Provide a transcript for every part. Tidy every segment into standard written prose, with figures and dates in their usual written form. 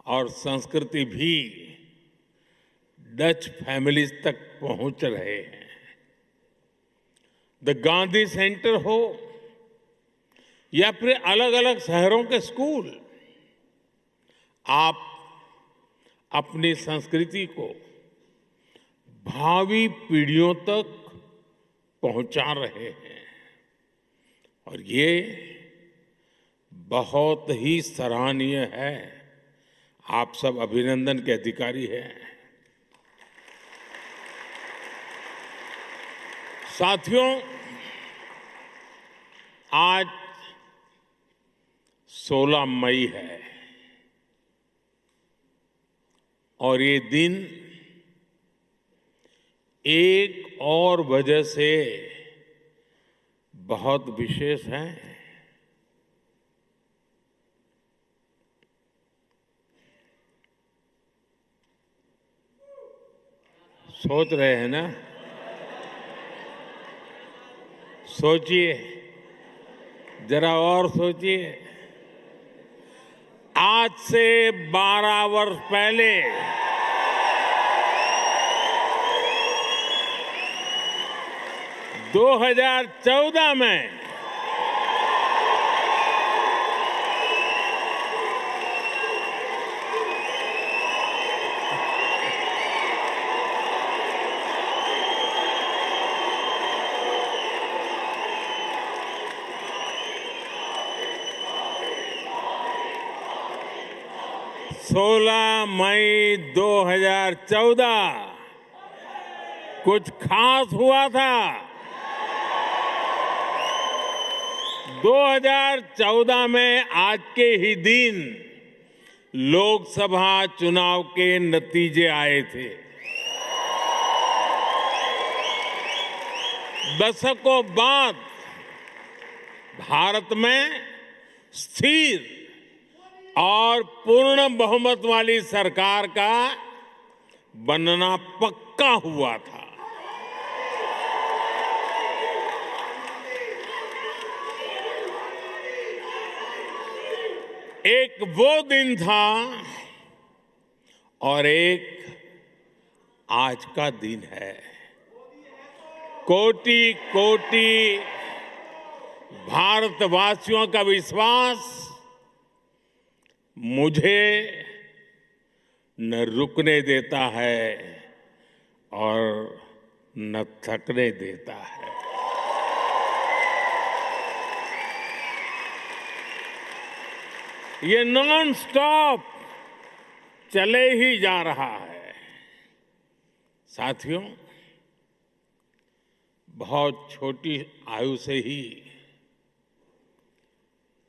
और संस्कृति भी डच फैमिलीज तक पहुंच रहे हैं। द गांधी सेंटर हो या फिर अलग अलग शहरों के स्कूल, आप अपनी संस्कृति को भावी पीढ़ियों तक पहुंचा रहे हैं और ये बहुत ही सराहनीय है। आप सब अभिनंदन के अधिकारी हैं। साथियों, आज 16 मई है और ये दिन एक और वजह से बहुत विशेष है। सोच रहे हैं ना? सोचिए, जरा और सोचिए। आज से 12 वर्ष पहले 2014 में सोलह मई 2014 कुछ खास हुआ था। 2014 में आज के ही दिन लोकसभा चुनाव के नतीजे आए थे। दशकों बाद भारत में स्थिर और पूर्ण बहुमत वाली सरकार का बनना पक्का हुआ था। एक वो दिन था और एक आज का दिन है। कोटि कोटि भारतवासियों का विश्वास मुझे न रुकने देता है और न थकने देता है। ये नॉन स्टॉप चले ही जा रहा है। साथियों, बहुत छोटी आयु से ही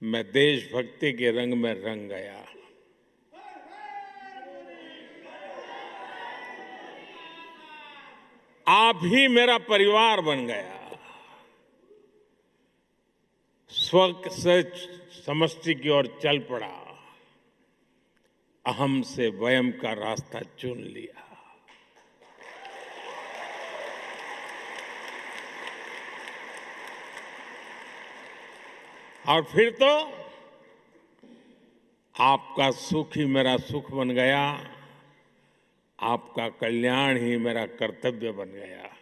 मैं देशभक्ति के रंग में रंग गया। आप ही मेरा परिवार बन गया। स्व से समष्टि की ओर चल पड़ा। अहम से वयम का रास्ता चुन लिया। और फिर तो आपका सुख ही मेरा सुख बन गया। आपका कल्याण ही मेरा कर्तव्य बन गया।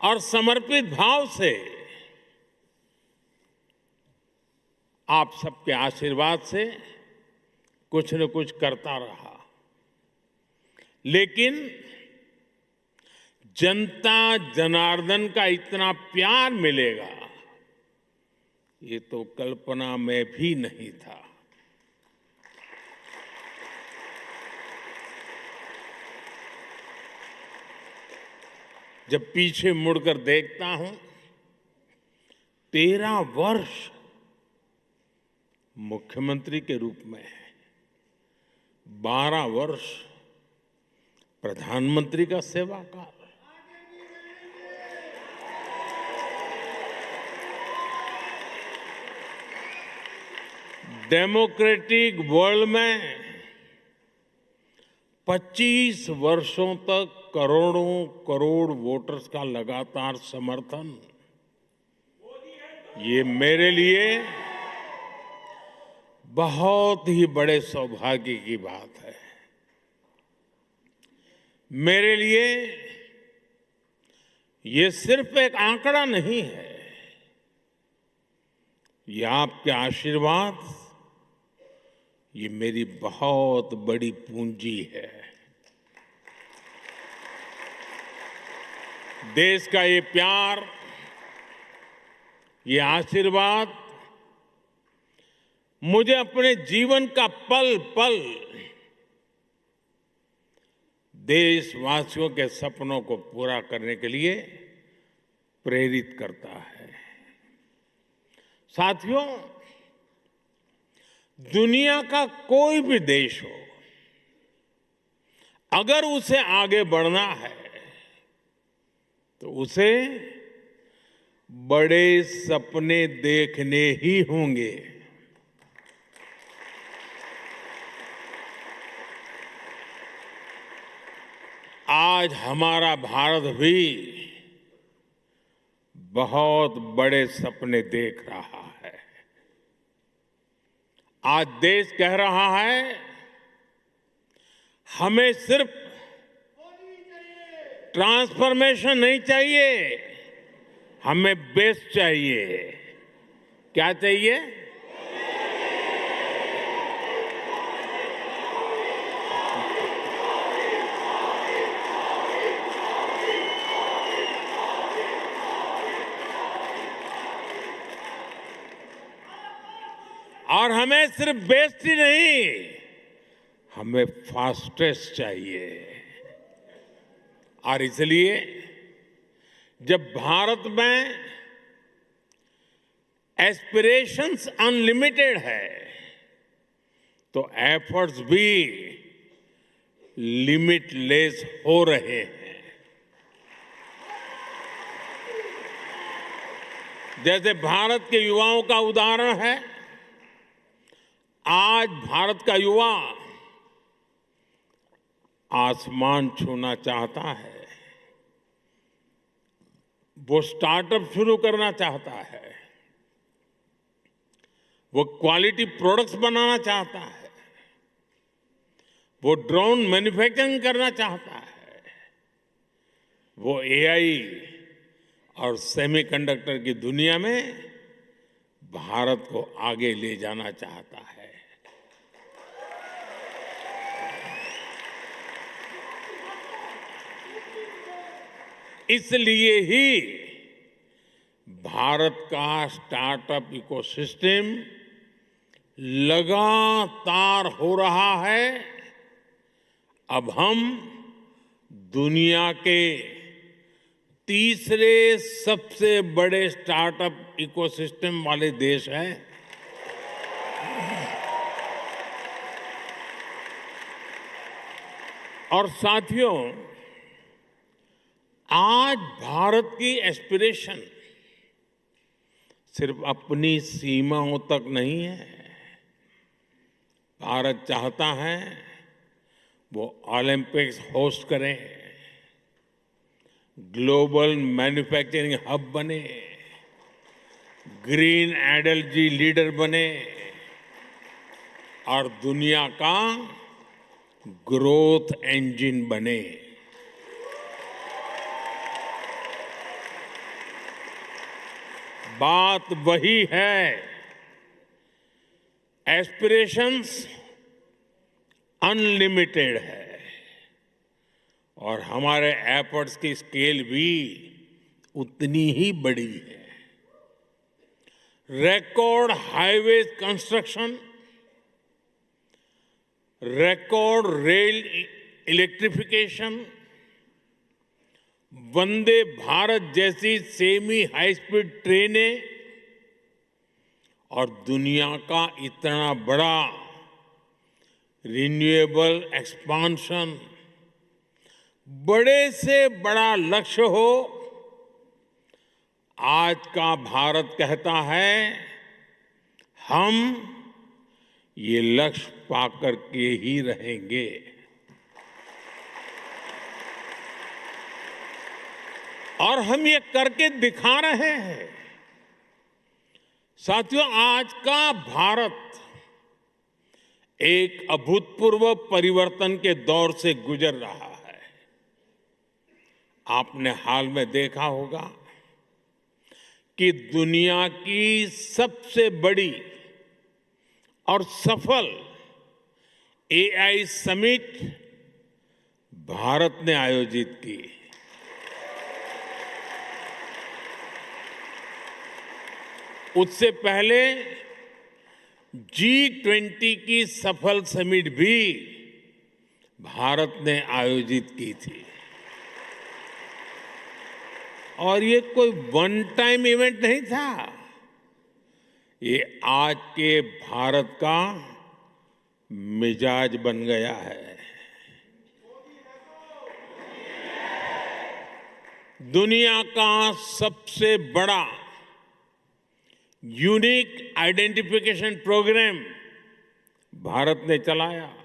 और समर्पित भाव से आप सबके आशीर्वाद से कुछ न कुछ करता रहा। लेकिन जनता जनार्दन का इतना प्यार मिलेगा, ये तो कल्पना में भी नहीं था। जब पीछे मुड़कर देखता हूं, 13 वर्ष मुख्यमंत्री के रूप में, 12 वर्ष प्रधानमंत्री का सेवा काल, डेमोक्रेटिक वर्ल्ड में 25 वर्षों तक करोड़ों करोड़ वोटर्स का लगातार समर्थन, ये मेरे लिए बहुत ही बड़े सौभाग्य की बात है। मेरे लिए ये सिर्फ एक आंकड़ा नहीं है, ये आपके आशीर्वाद, ये मेरी बहुत बड़ी पूंजी है। देश का ये प्यार, ये आशीर्वाद मुझे अपने जीवन का पल पल देशवासियों के सपनों को पूरा करने के लिए प्रेरित करता है। साथियों, दुनिया का कोई भी देश हो, अगर उसे आगे बढ़ना है तो उसे बड़े सपने देखने ही होंगे। आज हमारा भारत भी बहुत बड़े सपने देख रहा है। आज देश कह रहा है, हमें सिर्फ ट्रांसफॉर्मेशन नहीं चाहिए, हमें बेस चाहिए। क्या चाहिए? और हमें सिर्फ बेस्ट ही नहीं, हमें फास्टेस्ट चाहिए। और इसलिए जब भारत में एस्पिरेशंस अनलिमिटेड है तो एफर्ट्स भी लिमिटलेस हो रहे हैं। जैसे भारत के युवाओं का उदाहरण है, आज भारत का युवा आसमान छूना चाहता है, वो स्टार्टअप शुरू करना चाहता है, वो क्वालिटी प्रोडक्ट्स बनाना चाहता है, वो ड्रोन मैन्युफैक्चरिंग करना चाहता है, वो एआई और सेमीकंडक्टर की दुनिया में भारत को आगे ले जाना चाहता है। इसलिए ही भारत का स्टार्टअप इकोसिस्टम लगातार हो रहा है। अब हम दुनिया के तीसरे सबसे बड़े स्टार्टअप इकोसिस्टम वाले देश हैं। और साथियों, आज भारत की एस्पिरेशन सिर्फ अपनी सीमाओं तक नहीं है। भारत चाहता है वो ओलंपिक्स होस्ट करे, ग्लोबल मैन्युफैक्चरिंग हब बने, ग्रीन एनर्जी लीडर बने और दुनिया का ग्रोथ इंजन बने। बात वही है, एस्पिरेशंस अनलिमिटेड है और हमारे एफर्ट्स की स्केल भी उतनी ही बड़ी है। Record highway construction, record rail electrification, Vande Bharat जैसी सेमी हाई स्पीड ट्रेनें और दुनिया का इतना बड़ा रिन्यूएबल एक्सपांशन, बड़े से बड़ा लक्ष्य हो, आज का भारत कहता है हम ये लक्ष्य पाकर के ही रहेंगे। और हम ये करके दिखा रहे हैं। साथियों, आज का भारत एक अभूतपूर्व परिवर्तन के दौर से गुजर रहा है। आपने हाल में देखा होगा कि दुनिया की सबसे बड़ी और सफल एआई समिट भारत ने आयोजित की। उससे पहले G20 की सफल समिट भी भारत ने आयोजित की थी। और ये कोई वन टाइम इवेंट नहीं था, ये आज के भारत का मिजाज बन गया है। दुनिया का सबसे बड़ा यूनिक आइडेंटिफिकेशन प्रोग्राम भारत ने चलाया।